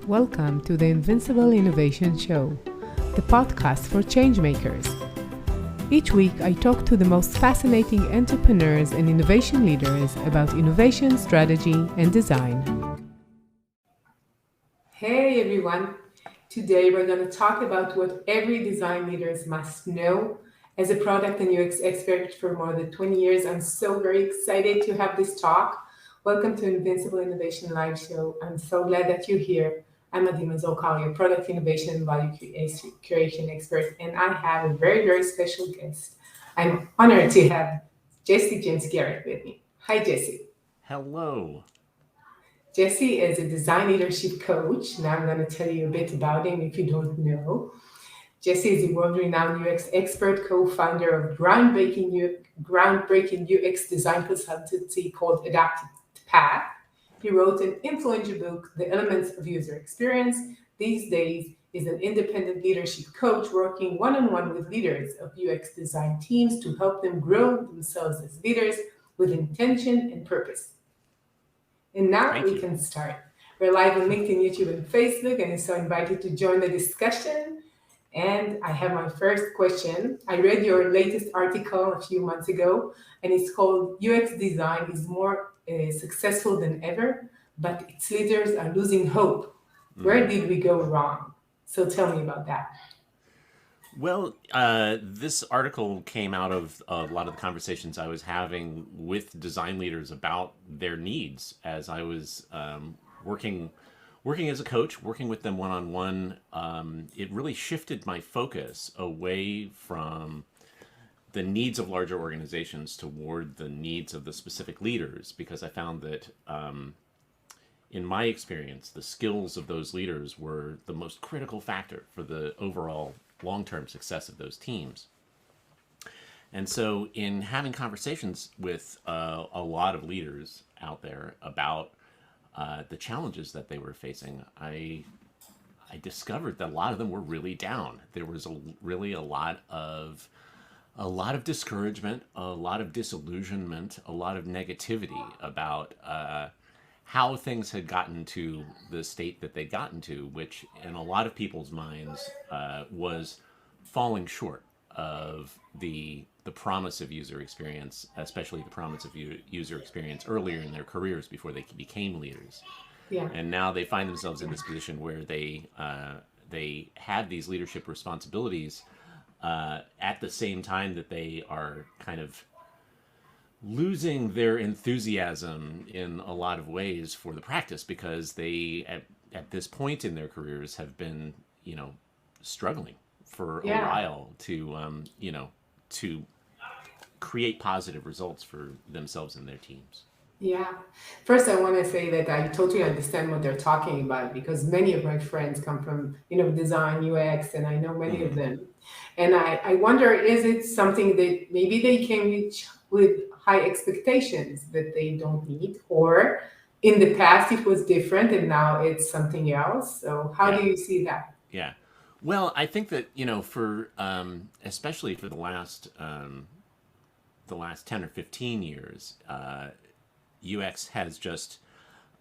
Welcome to the Invincible Innovation Show, the podcast for changemakers. Each week, I talk to the most fascinating entrepreneurs and innovation leaders about innovation, strategy, and design. Hey everyone! Today we're going to talk about what every design leader must know. As a product and UX expert for more than 20 years, I'm so very excited to have this talk. Welcome to Invincible Innovation Live Show. I'm so glad that you're here. I'm Mazor, Kario, product innovation and value creation expert, and I have a very, very special guest. I'm honored to have Jesse James Garrett with me. Hi, Jesse. Hello. Jesse is a design leadership coach. Now I'm going to tell you a bit about him if you don't know. Jesse is a world-renowned UX expert, co-founder of groundbreaking UX design consultancy called Pave. He wrote an influential book, The Elements of User Experience. These days, is an independent leadership coach working one-on-one with leaders of UX design teams to help them grow themselves as leaders with intention and purpose. And now Thank we you. can start. We're live on LinkedIn, YouTube, and Facebook, and so invited to join the discussion. And I have my first question. I read your latest article a few months ago, and it's called UX Design is More Successful Than Ever, but its leaders are losing hope. Where did we go wrong? So tell me about that. Well, this article came out of a lot of the conversations I was having with design leaders about their needs as I was working as a coach, working with them one-on-one. It really shifted my focus away from the needs of larger organizations toward the needs of the specific leaders, because I found that in my experience, the skills of those leaders were the most critical factor for the overall long-term success of those teams. And so in having conversations with a lot of leaders out there about the challenges that they were facing, I discovered that a lot of them were really down. There was really a lot of discouragement, a lot of disillusionment, a lot of negativity about how things had gotten to the state that they'd gotten to, which in a lot of people's minds was falling short of the promise of user experience, especially the promise of user experience earlier in their careers before they became leaders. Yeah. And now they find themselves in this position where they have these leadership responsibilities at the same time that they are kind of losing their enthusiasm in a lot of ways for the practice, because they at this point in their careers have been struggling for a while to to create positive results for themselves and their teams. Yeah. First, I want to say that I totally understand what they're talking about, because many of my friends come from, design, UX, and I know many of them. And I wonder, is it something that maybe they came with high expectations that they don't meet, or in the past it was different and now it's something else? So how do you see that? Yeah. Well, I think that, for especially for the last 10 or 15 years, UX has just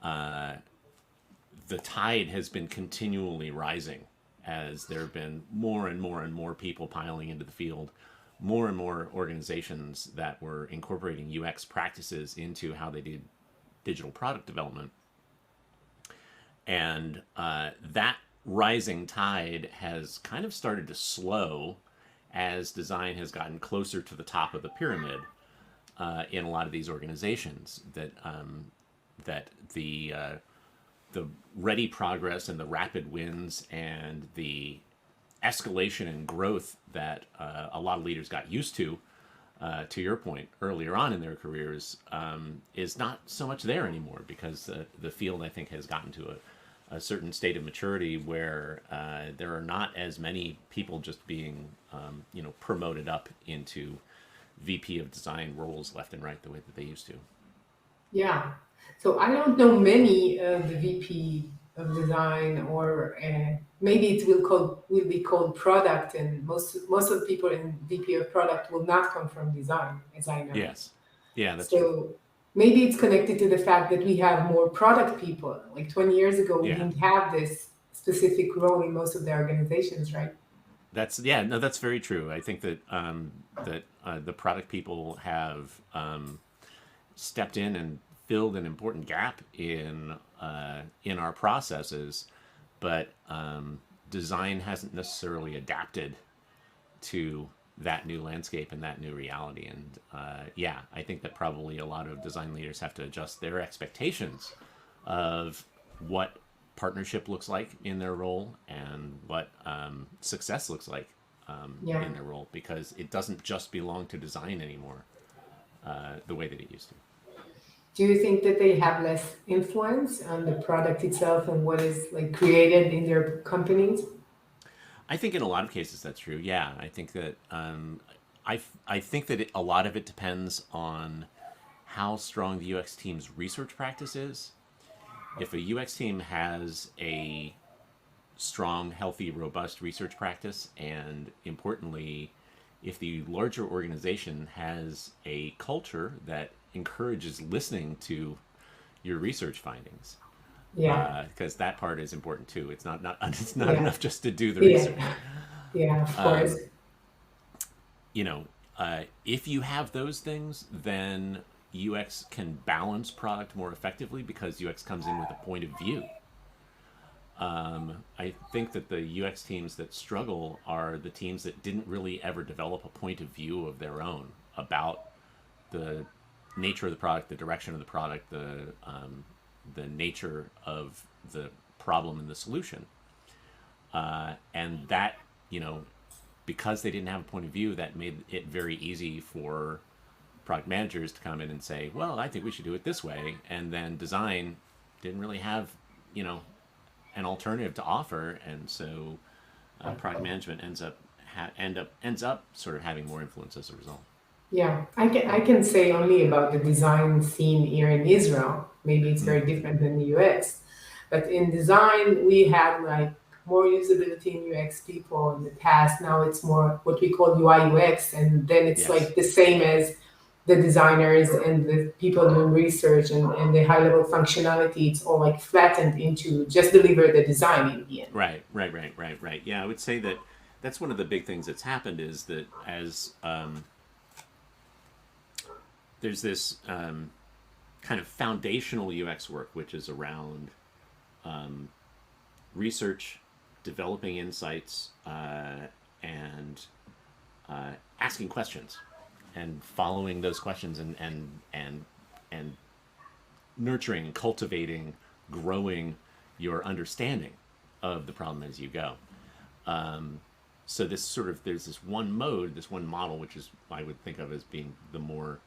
the tide has been continually rising as there have been more and more and more people piling into the field, more and more organizations that were incorporating UX practices into how they did digital product development. And that rising tide has kind of started to slow as design has gotten closer to the top of the pyramid in a lot of these organizations. That the ready progress and the rapid wins and the escalation and growth that a lot of leaders got used to your point, earlier on in their careers, is not so much there anymore, because the field, I think, has gotten to a certain state of maturity where there are not as many people just being promoted up into VP of design roles left and right the way that they used to. Yeah. So I don't know many of the VP of design, or maybe it will be called product, and most of the people in VP of product will not come from design, as I know. Yes. Yeah, that's true. So maybe it's connected to the fact that we have more product people. Like 20 years ago, we Yeah. didn't have this specific role in most of the organizations, right? That's yeah, no, that's very true. I think that the product people have stepped in and filled an important gap in our processes, but design hasn't necessarily adapted to that new landscape and that new reality. And yeah, I think that probably a lot of design leaders have to adjust their expectations of what partnership looks like in their role and what success looks like Yeah. in their role, because it doesn't just belong to design anymore the way that it used to. Do you think that they have less influence on the product itself and what is like created in their companies? I think in a lot of cases that's true. Yeah, I think that I think that a lot of it depends on how strong the UX team's research practice is. If a UX team has a strong, healthy, robust research practice, and importantly, if the larger organization has a culture that encourages listening to your research findings, Yeah. because that part is important too. It's not it's not Yeah. enough just to do the research. Yeah. Yeah, of course. You know, if you have those things, then UX can balance product more effectively because UX comes in with a point of view. I think that the UX teams that struggle are the teams that didn't really ever develop a point of view of their own about the nature of the product, the direction of the product, the nature of the problem and the solution, and that, you know, because they didn't have a point of view, that made it very easy for product managers to come in and say, well, I think we should do it this way, and then design didn't really have, you know, an alternative to offer, and so product management ends up sort of having more influence as a result. Yeah, I can say only about the design scene here in Israel. Maybe it's Mm. very different than the US, but in design we had like more usability and UX people in the past. Now it's more what we call UI UX, and then it's Yes. like the same as the designers and the people doing research and the high level functionality. It's all like flattened into just deliver the design in the end. Right. Yeah, I would say that that's one of the big things that's happened is that as there's this kind of foundational UX work, which is around research, developing insights, and asking questions, and following those questions, and nurturing, cultivating, growing your understanding of the problem as you go. So this sort of there's this one mode, this one model, which is I would think of as being the more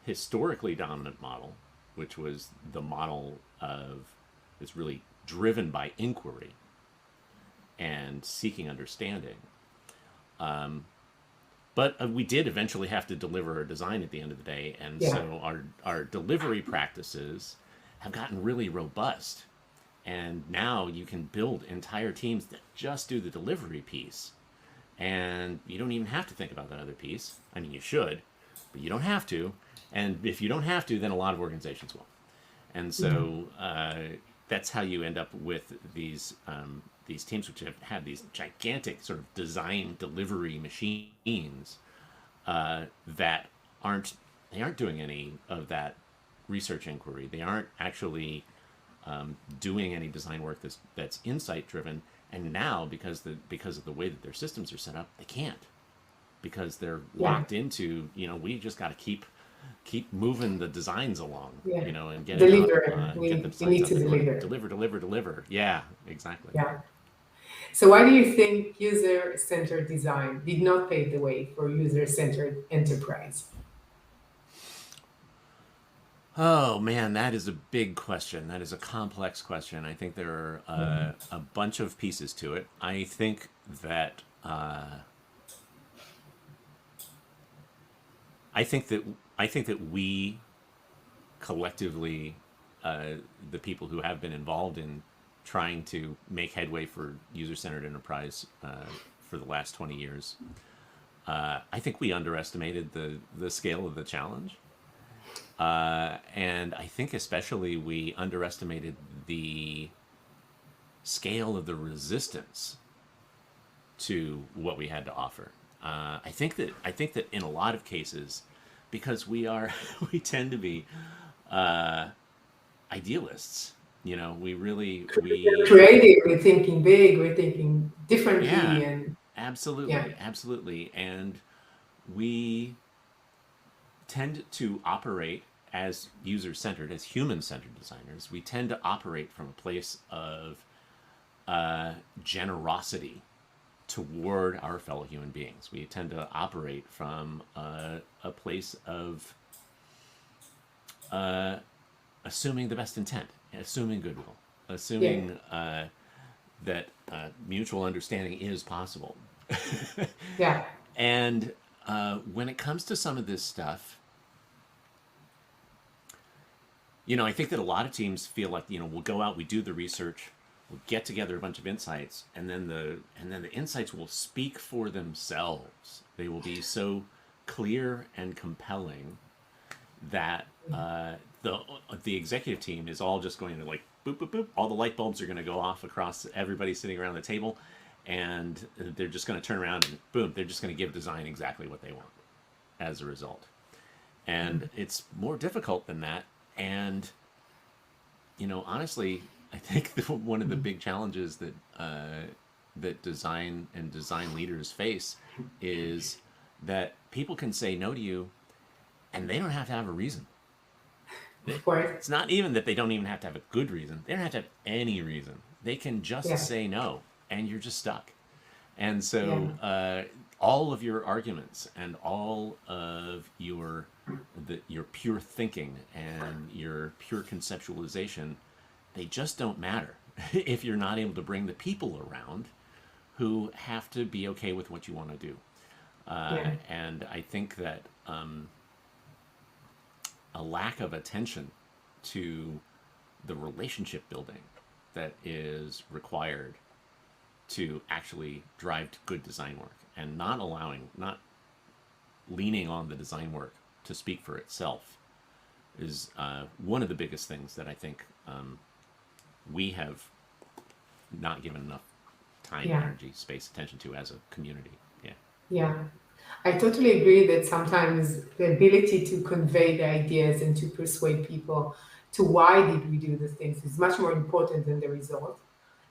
historically dominant model, which was the model of is really driven by inquiry and seeking understanding. But we did eventually have to deliver a design at the end of the day, and Yeah. so our delivery practices have gotten really robust. And now you can build entire teams that just do the delivery piece, and you don't even have to think about that other piece. I mean, you should, but you don't have to. And if you don't have to, then a lot of organizations will. And so that's how you end up with these teams, which have had these gigantic sort of design delivery machines that aren't doing any of that research inquiry. They aren't actually doing any design work that's insight driven. And now, because of the way that their systems are set up, they can't, because they're Yeah. locked into, you know, we just got to keep moving the designs along, Yeah. you know, and getting out, Deliver. get the We designs need out to the door. deliver. Deliver. Yeah, exactly. Yeah. So why do you think user-centered design did not pave the way for user-centered enterprise? Oh man, that is a big question. That is a complex question. I think there are a bunch of pieces to it. I think that I think that we collectively, the people who have been involved in trying to make headway for user-centered enterprise for the last 20 years, I think we underestimated the scale of the challenge. And I think especially we underestimated the scale of the resistance to what we had to offer. I think that in a lot of cases, because we are we tend to be idealists. We really We're we creative, we're thinking big, we're thinking differently, yeah, and yeah, absolutely, and we tend to operate as user-centered, as human-centered designers. We tend to operate from a place of generosity toward our fellow human beings. We tend to operate from a place of assuming the best intent, assuming goodwill, yeah, assuming that mutual understanding is possible. yeah, And when it comes to some of this stuff, I think that a lot of teams feel like, we'll go out, we do the research, we'll get together a bunch of insights, and then the insights will speak for themselves. They will be so clear and compelling that the executive team is all just going to, like, boop boop boop. All the light bulbs are going to go off across everybody sitting around the table, and they're just going to turn around and boom, they're just going to give design exactly what they want as a result. And it's more difficult than that. And honestly, I think one of the big challenges that design and design leaders face is that people can say no to you, and they don't have to have a reason. of course, It's not even that they don't even have to have a good reason. They don't have to have any reason. They can just yeah, say no, and you're just stuck. And yeah, so all of your arguments and all of your pure thinking and your pure conceptualization, they just don't matter if you're not able to bring the people around who have to be okay with what you want to do. yeah, And I think that a lack of attention to the relationship building that is required to actually drive good design work, and not leaning on the design work to speak for itself, is one of the biggest things that I think we have not given enough time, yeah. energy, space, attention to as a community. Yeah. Yeah, I totally agree that sometimes the ability to convey the ideas and to persuade people to why did we do the things is much more important than the result.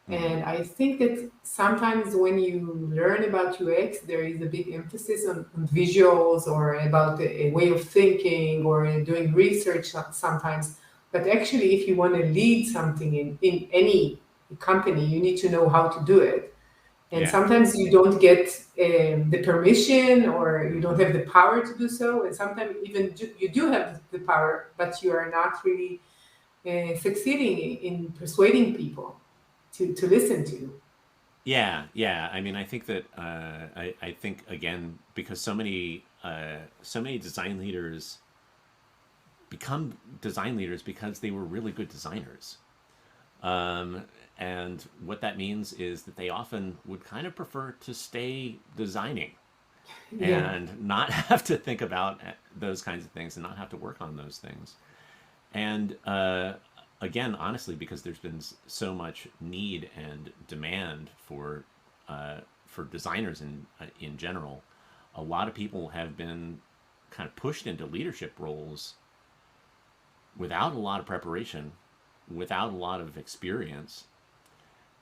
Mm-hmm. And I think that sometimes when you learn about UX, there is a big emphasis on visuals or about a way of thinking or doing research sometimes. But actually, if you want to lead something in any company, you need to know how to do it. And Yeah. sometimes you don't get the permission or you don't have the power to do so. And sometimes even you do have the power, but you are not really succeeding in persuading people to listen to. Yeah, yeah. I mean, I think that I think again, because so many design leaders become design leaders because they were really good designers. Um, and what that means is that they often would kind of prefer to stay designing Yeah, and not have to think about those kinds of things and not have to work on those things. And again, honestly, because there's been so much need and demand for designers in general, a lot of people have been kind of pushed into leadership roles without a lot of preparation, without a lot of experience,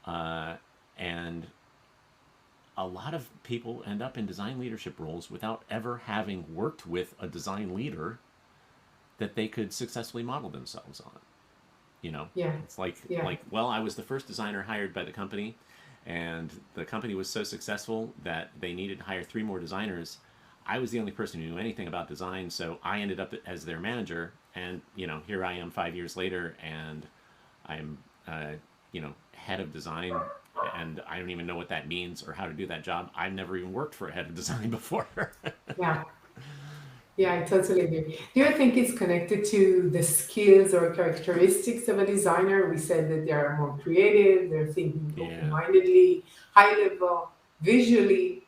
and a lot of people end up in design leadership roles without ever having worked with a design leader that they could successfully model themselves on. you know yeah, it's like yeah, well, I was the first designer hired by the company, and the company was so successful that they needed to hire three more designers. I was the only person who knew anything about design, so I ended up as their manager. And here I am 5 years later, and I'm head of design, and I don't even know what that means or how to do that job. I've never even worked for a head of design before. yeah. Yeah, I totally agree. Do you think it's connected to the skills or characteristics of a designer? We said that they are more creative, they're thinking Yeah, open-mindedly, high level, visually,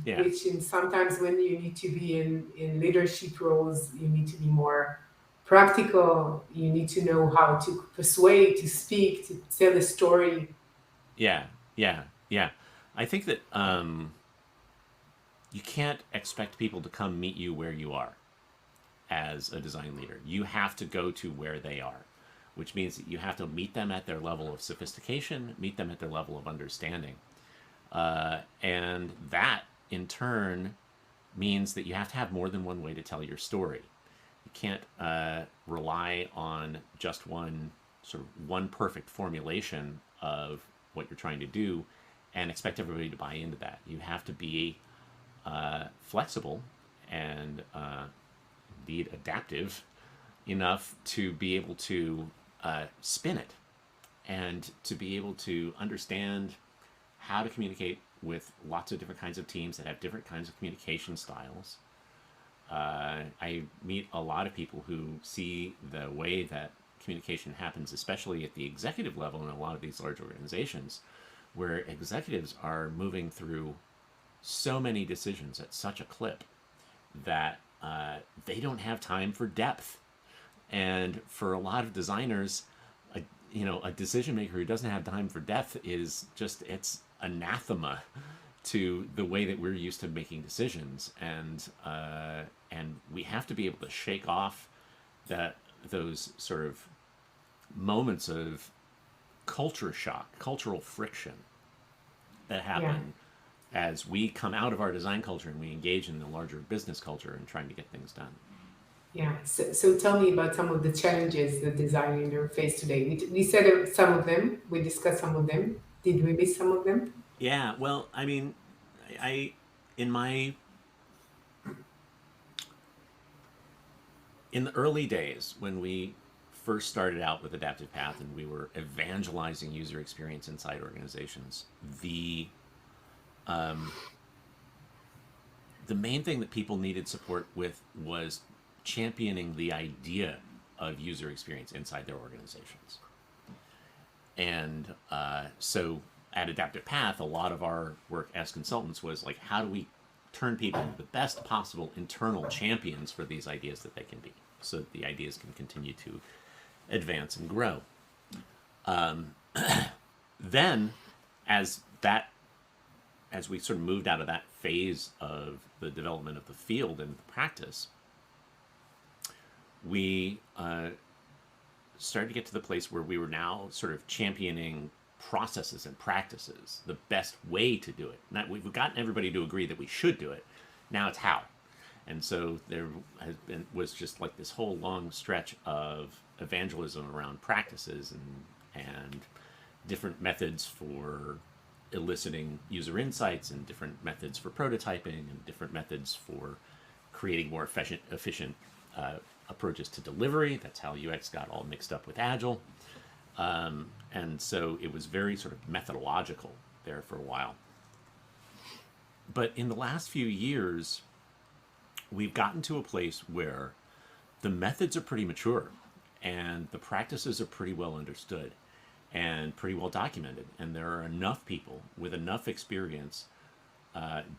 yeah, which in sometimes when you need to be in leadership roles, you need to be more practical. You need to know how to persuade, to speak, to tell a story. Yeah, yeah, yeah. I think that you can't expect people to come meet you where you are as a design leader. You have to go to where they are, which means that you have to meet them at their level of sophistication, meet them at their level of understanding. And that, in turn, means that you have to have more than one way to tell your story. You can't rely on just one perfect formulation of what you're trying to do and expect everybody to buy into that. You have to be flexible and indeed adaptive enough to be able to spin it and to be able to understand how to communicate with lots of different kinds of teams that have different kinds of communication styles. I meet a lot of people who see the way that communication happens, especially at the executive level in a lot of these large organizations, where executives are moving through so many decisions at such a clip that they don't have time for depth. And for a lot of designers, a decision maker who doesn't have time for depth is just, it's anathema to the way that we're used to making decisions. And we have to be able to shake off those sort of moments of culture shock, cultural friction that Yeah. happen as we come out of our design culture and we engage in the larger business culture and trying to get things done. Yeah. So tell me about some of the challenges the design leader face today. We said some of them. We discussed some of them. Did we miss some of them? Yeah, well, I mean, I in my in the early days when we first started out with Adaptive Path and we were evangelizing user experience inside organizations, the main thing that people needed support with was championing the idea of user experience inside their organizations. And so at Adaptive Path, a lot of our work as consultants was like, how do we turn people into the best possible internal champions for these ideas that they can be, so that the ideas can continue to advance and grow. Then, as we sort of moved out of that phase of the development of the field and the practice, we started to get to the place where we were now sort of championing processes and practices, the best way to do it. Not, we've gotten everybody to agree that we should do it. Now it's how. And so there was just like this whole long stretch of evangelism around practices and different methods for eliciting user insights and different methods for prototyping and different methods for creating more efficient approaches to delivery. That's how UX got all mixed up with Agile. And so it was very sort of methodological there for a while. But in the last few years, we've gotten to a place where the methods are pretty mature and the practices are pretty well understood and pretty well documented. And there are enough people with enough experience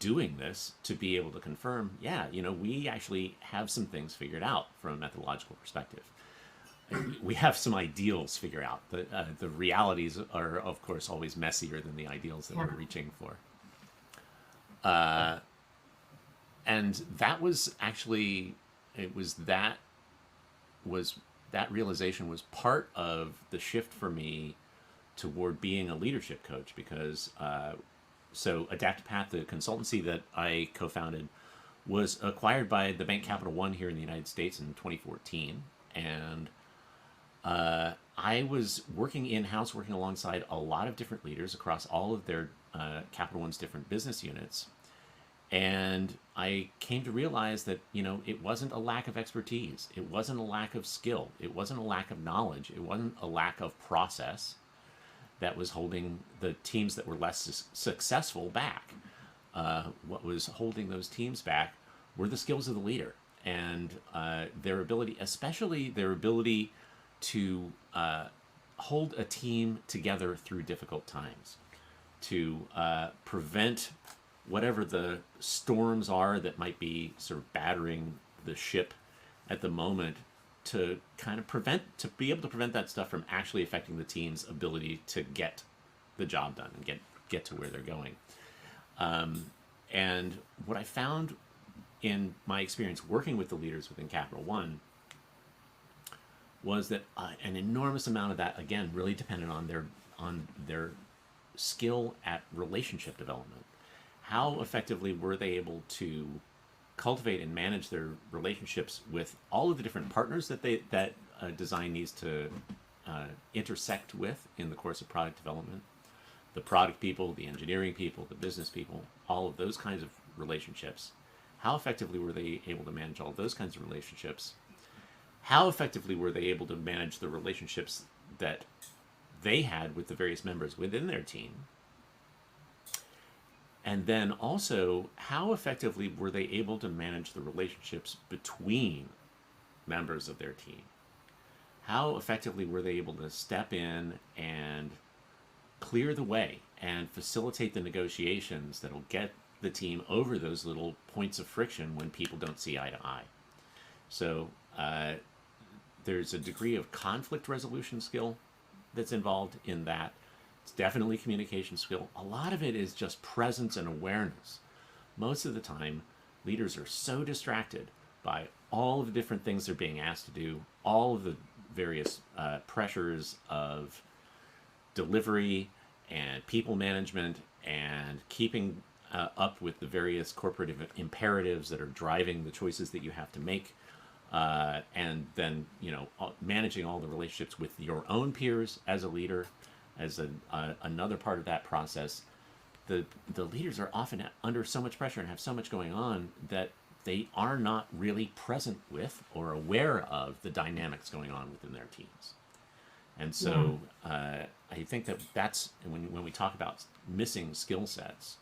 doing this to be able to confirm, yeah, we actually have some things figured out from a methodological perspective. We have some ideals figured out. The realities are, of course, always messier than the ideals that we're reaching for. And that was actually, that realization was part of the shift for me toward being a leadership coach, because so Adaptive Path, the consultancy that I co-founded, was acquired by the bank Capital One here in the United States in 2014. And I was working in-house, working alongside a lot of different leaders across all of their Capital One's different business units. And I came to realize that, it wasn't a lack of expertise. It wasn't a lack of skill. It wasn't a lack of knowledge. It wasn't a lack of process that was holding the teams that were less successful back. What was holding those teams back were the skills of the leader and their ability, especially their ability to hold a team together through difficult times, to prevent whatever the storms are that might be sort of battering the ship at the moment, to be able to prevent that stuff from actually affecting the team's ability to get the job done and get to where they're going. And what I found in my experience working with the leaders within Capital One was that an enormous amount of that, again, really depended on their skill at relationship development. How effectively were they able to cultivate and manage their relationships with all of the different partners that design needs to intersect with in the course of product development? The product people, the engineering people, the business people, all of those kinds of relationships. How effectively were they able to manage all of those kinds of relationships? How effectively were they able to manage the relationships that they had with the various members within their team? And then also, how effectively were they able to manage the relationships between members of their team? How effectively were they able to step in and clear the way and facilitate the negotiations that'll get the team over those little points of friction when people don't see eye to eye? So there's a degree of conflict resolution skill that's involved in that. It's definitely communication skill. A lot of it is just presence and awareness. Most of the time, leaders are so distracted by all of the different things they're being asked to do, all of the various pressures of delivery and people management and keeping up with the various corporate imperatives that are driving the choices that you have to make. And then, managing all the relationships with your own peers as a leader, as another part of that process. The leaders are often under so much pressure and have so much going on that they are not really present with or aware of the dynamics going on within their teams. And so I think that's when we talk about missing skill sets,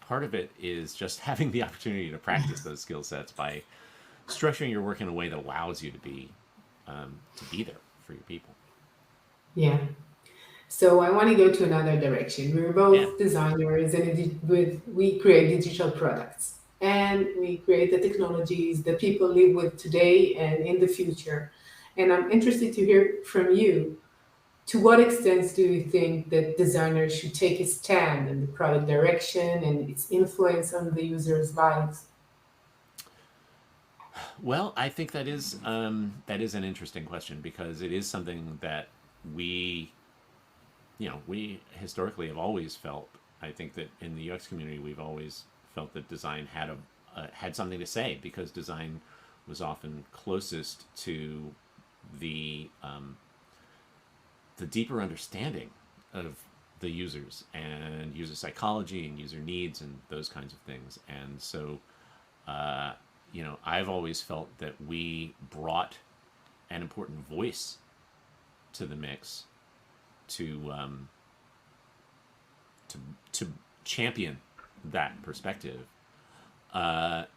part of it is just having the opportunity to practice those skill sets by structuring your work in a way that allows you to be there for your people. Yeah. So I want to go to another direction. We're Yeah. both designers, and we create digital products, and we create the technologies that people live with today and in the future. And I'm interested to hear from you. To what extent do you think that designers should take a stand in the product direction and its influence on the users' lives? Well, I think that is an interesting question because it is something that we we historically have always felt. I think that in the UX community, we've always felt that design had something to say because design was often closest to the deeper understanding of the users and user psychology and user needs and those kinds of things. And so, I've always felt that we brought an important voice to the mix to champion that perspective. But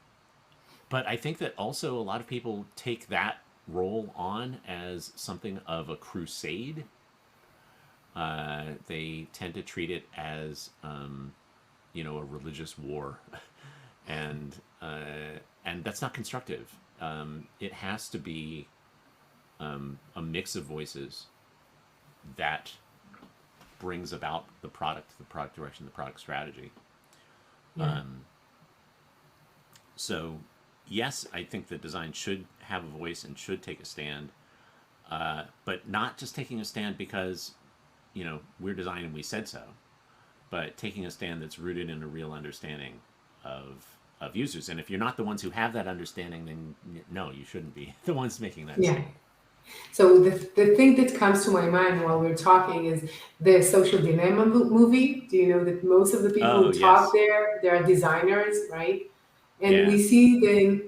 I think that also a lot of people take that role on as something of a crusade. They tend to treat it as a religious war, and that's not constructive. It has to be a mix of voices that brings about the product direction, the product strategy. Yeah. So, yes, I think that design should have a voice and should take a stand, but not just taking a stand because, we're design and we said so, but taking a stand that's rooted in a real understanding of users. And if you're not the ones who have that understanding, then no, you shouldn't be the ones making that Yeah. stand. So the thing that comes to my mind while we're talking is the Social Dilemma movie. Do you know that most of the people Oh, who talk yes. there, they are designers, right? And we Yeah, see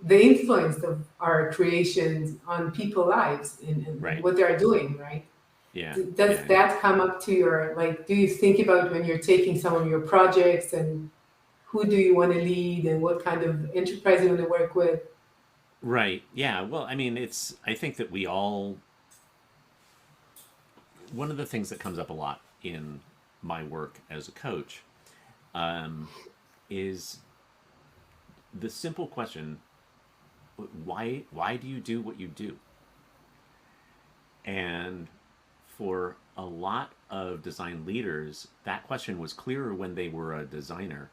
the influence of our creations on people's lives and right. what they're doing, right? Yeah, Does yeah, yeah. that come up to your, like, do you think about when you're taking some of your projects and who do you want to lead and what kind of enterprise you want to work with? Right. Yeah. Well, I think that one of the things that comes up a lot in my work as a coach is the simple question, why do you do what you do? And for a lot of design leaders, that question was clearer when they were a designer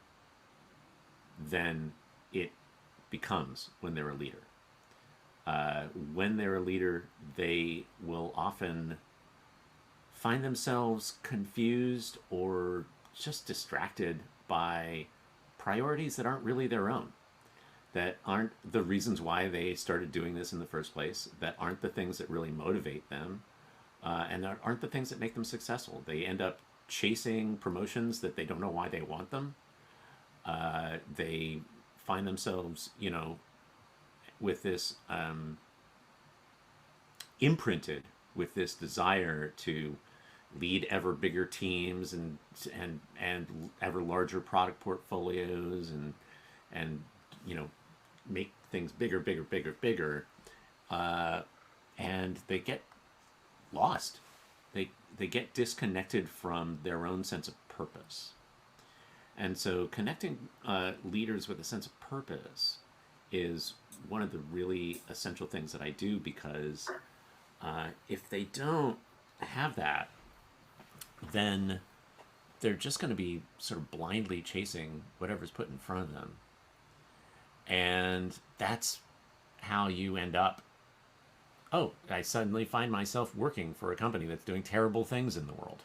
than it becomes when they're a leader. When they're a leader, they will often find themselves confused or just distracted by priorities that aren't really their own, that aren't the reasons why they started doing this in the first place, that aren't the things that really motivate them, and that aren't the things that make them successful. They end up chasing promotions that they don't know why they want them. They find themselves, with this imprinted with this desire to lead ever bigger teams and ever larger product portfolios and make things bigger, bigger, bigger, bigger, and they get lost. They get disconnected from their own sense of purpose. And so connecting leaders with a sense of purpose is one of the really essential things that I do, because if they don't have that, then they're just going to be sort of blindly chasing whatever's put in front of them. And that's how you end up, oh, I suddenly find myself working for a company that's doing terrible things in the world.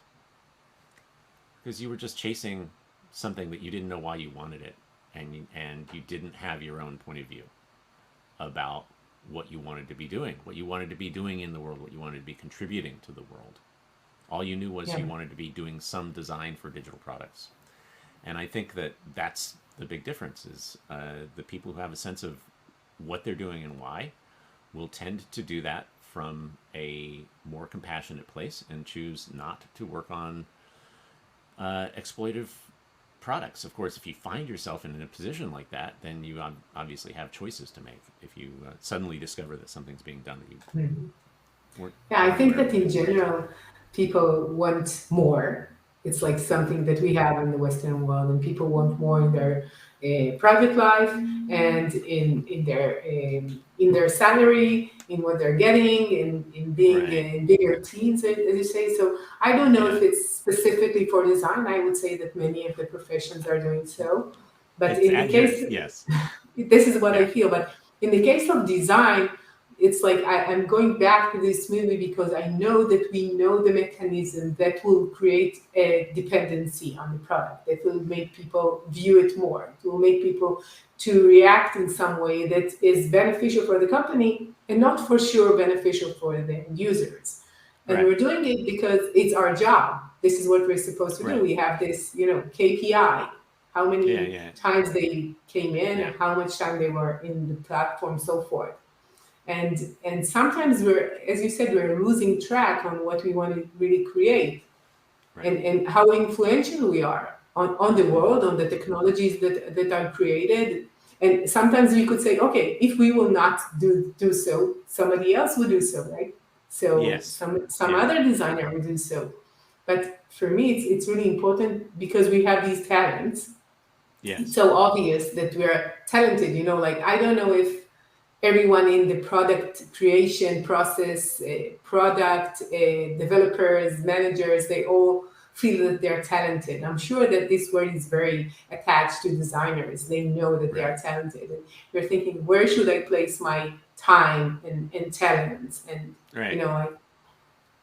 Because you were just chasing something that you didn't know why you wanted it, and you didn't have your own point of view about what you wanted to be doing, what you wanted to be doing in the world, what you wanted to be contributing to the world. All you knew was you wanted to be doing some design for digital products. And I think that that's the big difference, is the people who have a sense of what they're doing and why will tend to do that from a more compassionate place and choose not to work on exploitive products. Of course, if you find yourself in a position like that, then you obviously have choices to make. If you suddenly discover that something's being done that you weren't I think aware that of. in general, people want more. It's like something that we have in the Western world, and people want more in their private life and in their salary, in what they're getting, in being Right. in bigger teams, as you say. So I don't know if Yeah. it's specifically for design. I would say that many of the professions are doing so, but It's in the at your, case, yes. this is what I Yeah. feel. But in the case of design, it's like I'm going back to this movie because I know that we know the mechanism that will create a dependency on the product, that will make people view it more. It will make people to react in some way that is beneficial for the company and not for sure beneficial for the users. And Right. we're doing it because it's our job. This is what we're supposed to do. Right. We have this, KPI, how Yeah. many Yeah. times they came in Yeah. and how much time they were in the platform, so forth. And sometimes we're, as you said, we're losing track on what we want to really create, Right. and how influential we are on the Hmm. world, on the technologies that are created. And sometimes we could say, okay, if we will not do so, somebody else will do so, right? So Yes. some Yeah. other designer will do so. But for me, it's really important because we have these talents. It's Yes. so obvious that we're talented, like I don't know if everyone in the product creation process, product developers, managers, they all feel that they're talented. I'm sure that this word is very attached to designers. They know that they Right. are talented. And you're thinking, where should I place my time and talents? And, Right. I,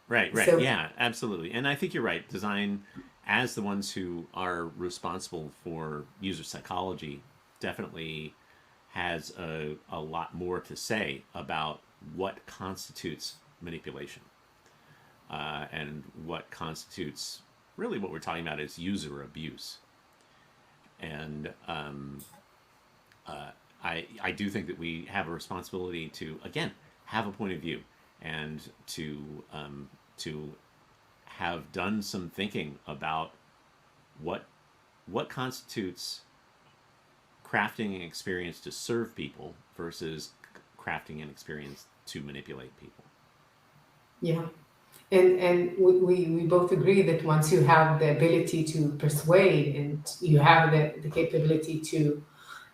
Right. Right. so Yeah. Absolutely. And I think you're right. Design, as the ones who are responsible for user psychology, definitely has a lot more to say about what constitutes manipulation, and what constitutes really what we're talking about is user abuse. And I do think that we have a responsibility to, again, have a point of view, and to have done some thinking about what constitutes crafting an experience to serve people versus crafting an experience to manipulate people. yeah. And we both agree that once you have the ability to persuade and you have the capability to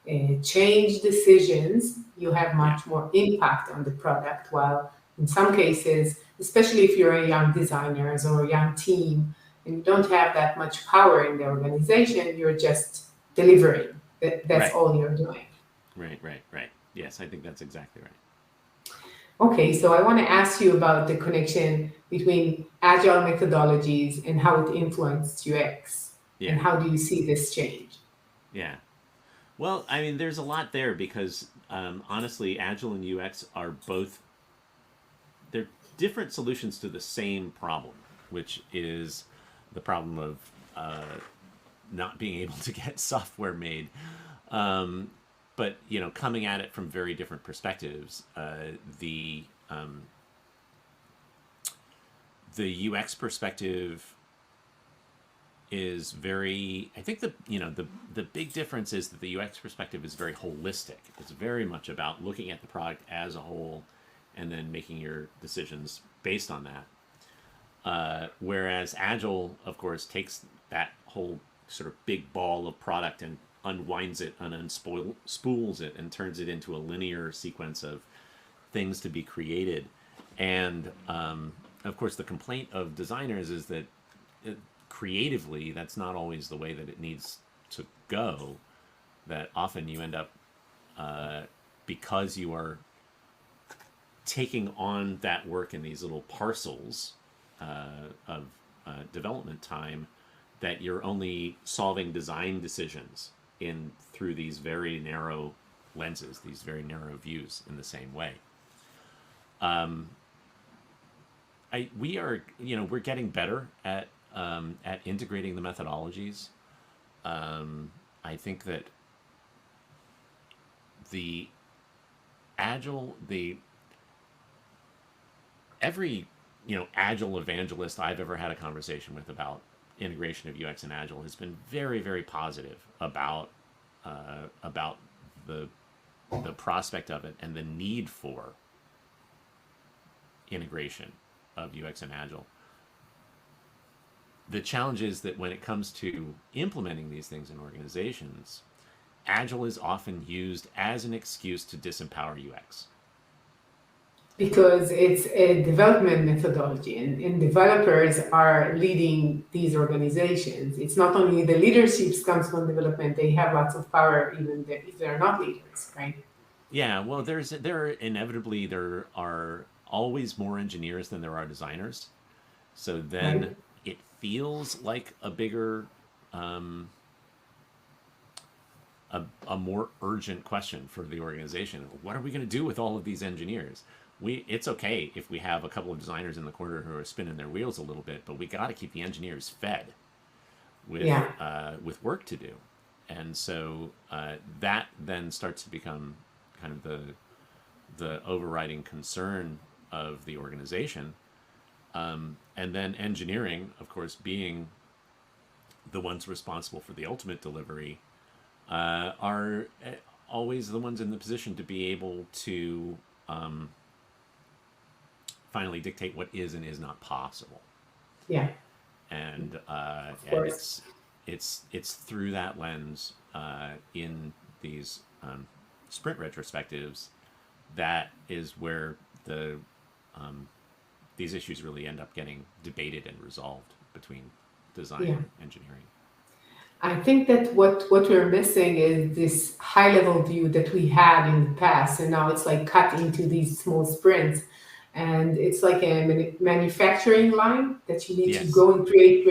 change decisions, you have Yeah. much more impact on the product. While in some cases, especially if you're a young designers or a young team and you don't have that much power in the organization, you're just delivering. That's Right. all you're doing. Right. Right. Right. Yes, I think that's exactly right. Okay, so I want to ask you about the connection between agile methodologies and how it influenced UX, and Yeah. how do you see this change? Yeah. Well, I mean, there's a lot there because honestly, Agile and UX are both they're different solutions to the same problem, which is the problem of not being able to get software made. Um, but coming at it from very different perspectives. The UX perspective is very. I think the big difference is that the UX perspective is very holistic. It's very much about looking at the product as a whole, and then making your decisions based on that. Whereas Agile, of course, takes that whole sort of big ball of product and unwinds it and spools it and turns it into a linear sequence of things to be created. And of course, the complaint of designers is that creatively, that's not always the way that it needs to go. That often you end up, because you are taking on that work in these little parcels of development time, that you're only solving design decisions in through these very narrow lenses, these very narrow views in the same way. We are, we're getting better at integrating the methodologies. I think that the agile, the every agile evangelist I've ever had a conversation with about integration of UX and agile has been very, very positive about the the prospect of it and the need for integration of UX and agile. The challenge is that when it comes to implementing these things in organizations, agile is often used as an excuse to disempower UX. Because it's a development methodology, and developers are leading these organizations. It's not only the leadership comes from development, they have lots of power even if they're not leaders, right? Yeah, well, there are always more engineers than there are designers. So Right? then it feels like a bigger, a more urgent question for the organization. What are we going to do with all of these engineers? It's okay if we have a couple of designers in the corner who are spinning their wheels a little bit, but we got to keep the engineers fed Yeah. with work to do, and so that then starts to become kind of the overriding concern of the organization, and then engineering, of course, being the ones responsible for the ultimate delivery, are always the ones in the position to be able to finally dictate what is and is not possible. Yeah. Of And course. it's through that lens, in these sprint retrospectives, that is where these issues really end up getting debated and resolved between design Yeah. and engineering. I think that what we're missing is this high level view that we had in the past, and now it's like cut into these small sprints, and it's like a manufacturing line that you need to Yes. go and create,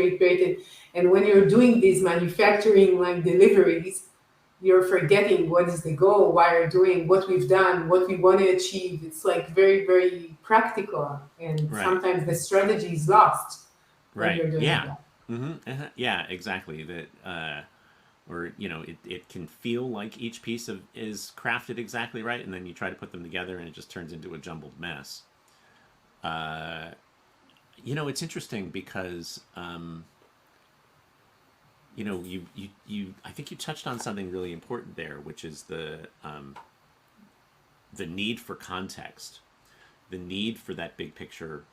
and when you're doing these manufacturing line deliveries, you're forgetting what is the goal, why you're doing what we've done, what we want to achieve. It's like very, very practical, and Right. sometimes the strategy is lost when Right. you're doing Yeah. that. Yeah. Exactly. That. Or it can feel like each piece is crafted exactly right, and then you try to put them together, and it just turns into a jumbled mess. It's interesting because you I think you touched on something really important there, which is the need for context, the need for that big picture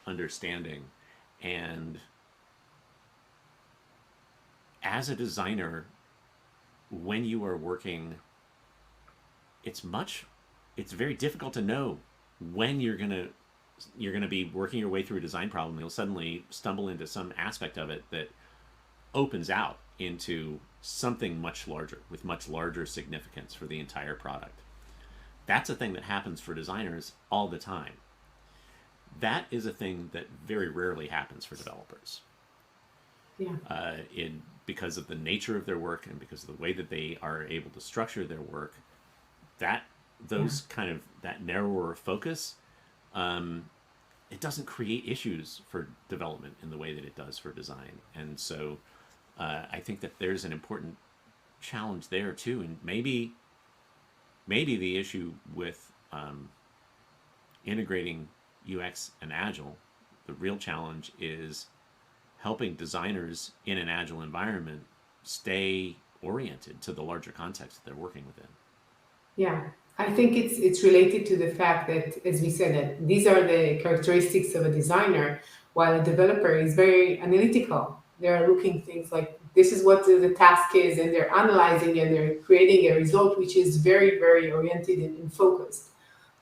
understanding. And as a designer, when you are working it's much it's very difficult to know when you're gonna be working your way through a design problem. You'll suddenly stumble into some aspect of it that opens out into something much larger with much larger significance for the entire product. That's a thing that happens for designers all the time. That is a thing that very rarely happens for developers. Yeah. In Because of the nature of their work and because of the way that they are able to structure their work, that Yeah. those kind of that narrower focus, it doesn't create issues for development in the way that it does for design. And so I think that there's an important challenge there too. And maybe the issue with integrating UX and Agile, the real challenge is helping designers in an Agile environment stay oriented to the larger context that they're working within. Yeah, I think it's related to the fact that, as we said, that these are the characteristics of a designer, while a developer is very analytical. They're looking things like this is what the task is, and they're analyzing and they're creating a result which is very, very oriented and focused.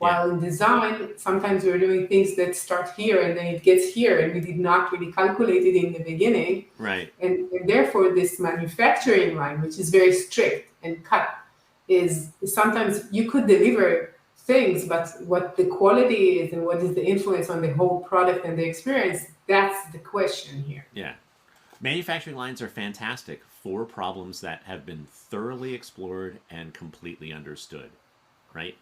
Yeah, While in design, sometimes we're doing things that start here and then it gets here, and we did not really calculate it in the beginning. right. And therefore, this manufacturing line, which is very strict and cut, is sometimes you could deliver things, but what the quality is and what is the influence on the whole product and the experience, that's the question here. Yeah. Manufacturing lines are fantastic for problems that have been thoroughly explored and completely understood, right?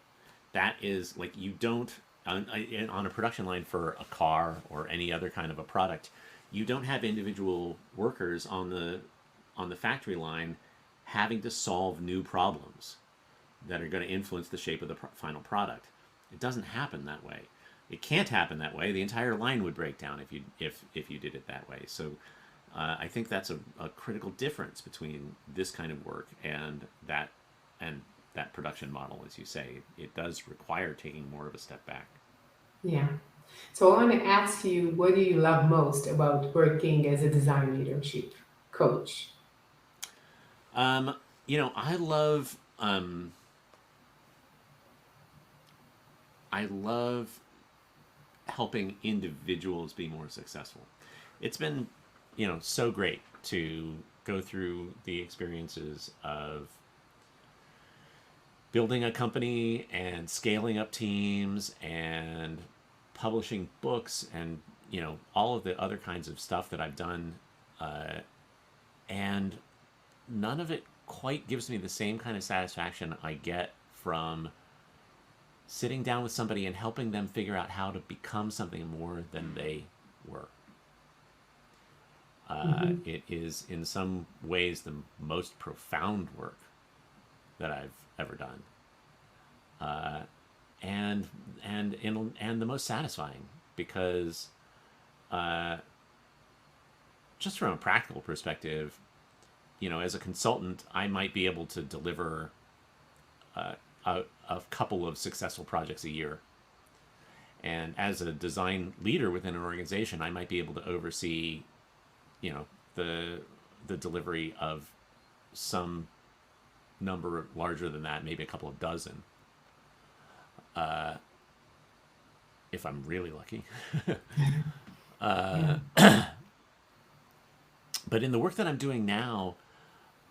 That is like you don't on a production line for a car or any other kind of a product, you don't have individual workers on the factory line having to solve new problems that are going to influence the shape of the final product. It doesn't happen that way. It can't happen that way. The entire line would break down if you did it that way. So I think that's a critical difference between this kind of work and that production model, as you say. It does require taking more of a step back. Yeah. So I want to ask you, what do you love most about working as a design leadership coach? Um, I love helping individuals be more successful. It's been, so great to go through the experiences of building a company and scaling up teams and publishing books and all of the other kinds of stuff that I've done, and none of it quite gives me the same kind of satisfaction I get from sitting down with somebody and helping them figure out how to become something more than they were. Hmm. It is in some ways the most profound work that I've ever done, uh, and the most satisfying because just from a practical perspective, as a consultant, I might be able to deliver uh, a couple of successful projects a year. And as a design leader within an organization, I might be able to oversee, you know, the the delivery of some number larger than that, maybe a couple of dozen, if I'm really lucky. Yeah. But in the work that I'm doing now,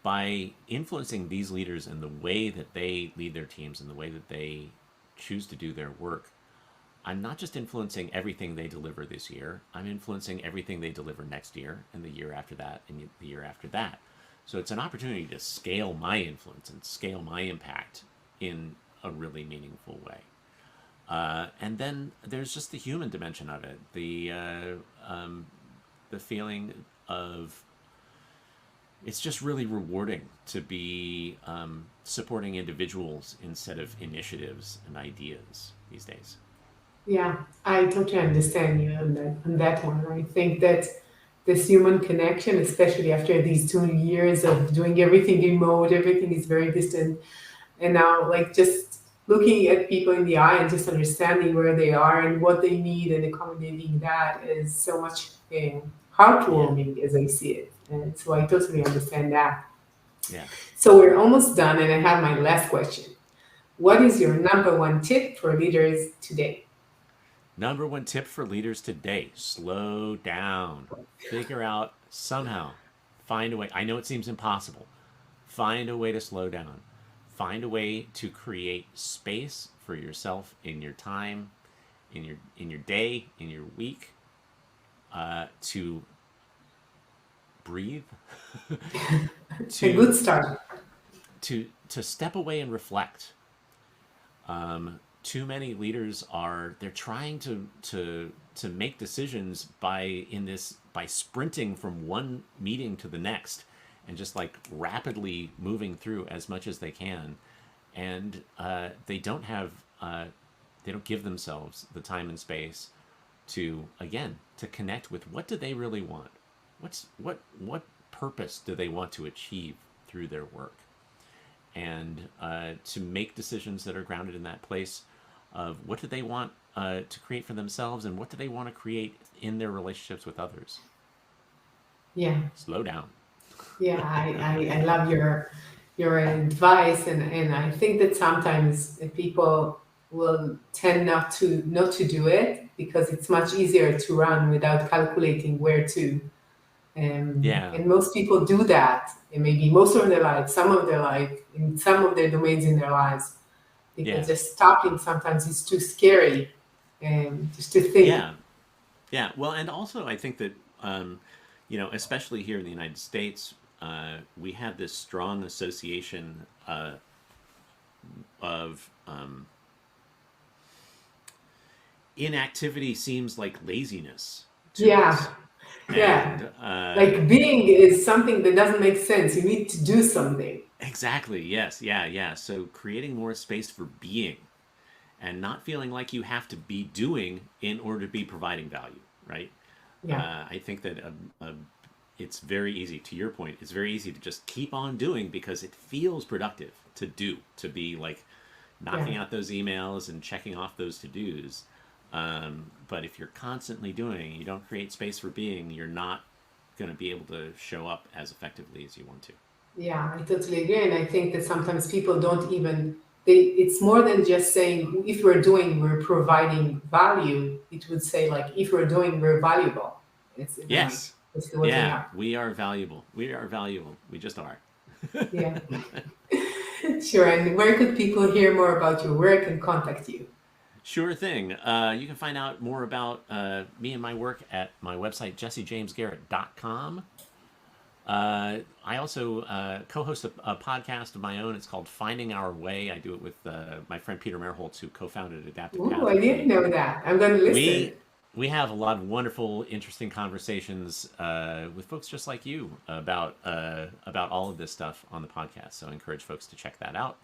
by influencing these leaders and the way that they lead their teams and the way that they choose to do their work, I'm not just influencing everything they deliver this year, I'm influencing everything they deliver next year and the year after that and the year after that. So it's an opportunity to scale my influence and scale my impact in a really meaningful way. And then there's just the human dimension of it, the feeling of it's just really rewarding to be supporting individuals instead of initiatives and ideas these days. Yeah, I totally understand you on that one. I think that this human connection, especially after these 2 years of doing everything remote, everything is very distant, and now like just looking at people in the eye and just understanding where they are and what they need and accommodating that is so much Yeah, heartwarming as I see it. And so I totally understand that. yeah. So we're almost done, and I have my last question. what is your number one tip for leaders today? Number one tip for leaders today: slow down. Figure out somehow, find a way. I know it seems impossible. Find a way to slow down. Find a way to create space for yourself in your time, in your day, in your week, to breathe, A good to start. to step away and reflect. Too many leaders they're trying to make decisions by sprinting from one meeting to the next, and just like rapidly moving through as much as they can, and they don't give themselves the time and space to connect with what do they really want, what purpose do they want to achieve through their work, and to make decisions that are grounded in that place of what do they want to create for themselves, and what do they want to create in their relationships with others. Yeah. Slow down. Yeah, I love your advice, and I think that sometimes people will tend not to do it because it's much easier to run without calculating where to. Yeah, And most people do that, and maybe most of their life, some of their life, in some of their domains in their lives, because yeah, just stopping sometimes is too scary, and just to think. yeah, yeah. Well, and also I think that especially here in the United States, we have this strong association of inactivity seems like laziness to Yeah, us, yeah. and Like being is something that doesn't make sense. You need to do something. exactly, yes, yeah, yeah. So creating more space for being, and not feeling like you have to be doing in order to be providing value, right? Yeah, I think that it's very easy, to your point, it's very easy to just keep on doing because it feels productive to be like yeah, knocking out those emails and checking off those to-dos. But if you're constantly doing, you don't create space for being, you're not going to be able to show up as effectively as you want to. yeah. I totally agree, and I think that sometimes people don't even. It's more than just saying if we're doing, we're providing value. It would say like if we're doing, we're valuable. It's even like Yes. that's what we Yeah, are. we are valuable. We are valuable. We just are. Yeah, sure. And where could people hear more about your work and contact you? Sure thing. You can find out more about me and my work at my website, jessejamesgarrett.com. I also co-host a podcast of my own. It's called Finding Our Way. I do it with my friend Peter Merholtz, who co-founded Adaptive Ooh, Path I with didn't me. know that. I'm going to listen. We have a lot of wonderful, interesting conversations with folks just like you about all of this stuff on the podcast. So I encourage folks to check that out.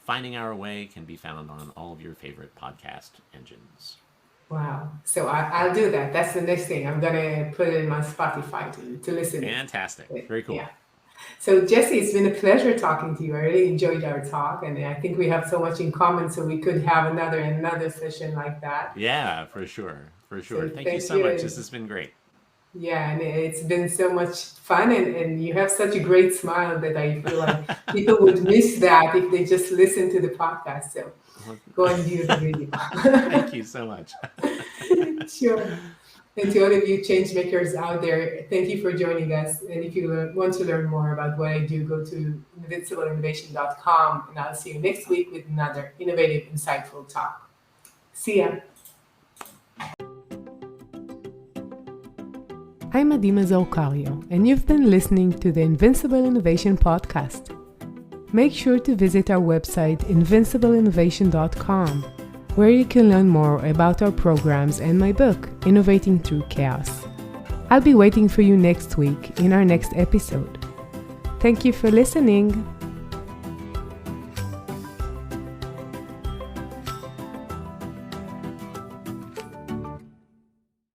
Finding Our Way can be found on all of your favorite podcast engines. Wow. So I'll do that. That's the next thing. I'm going to put it in my Spotify to listen Fantastic. it. Very cool. Yeah. So Jesse, it's been a pleasure talking to you. I really enjoyed our talk, and I think we have so much in common. So we could have another session like that. Yeah, for sure. For sure. So Thank you thank so you. much. This has been great. Yeah, and it's been so much fun, and you have such a great smile that I feel like people would miss that if they just listen to the podcast. So go and view the video. Thank you so much. Sure. And to all of you change makers out there, thank you for joining us. And if you want to learn more about what I do, go to invincibleinnovation.com, and I'll see you next week with another innovative, insightful talk. See ya. I'm Mazor, Kario, and you've been listening to the Invincible Innovation Podcast. Make sure to visit our website, invincibleinnovation.com, where you can learn more about our programs and my book, Innovating Through Chaos. I'll be waiting for you next week in our next episode. Thank you for listening.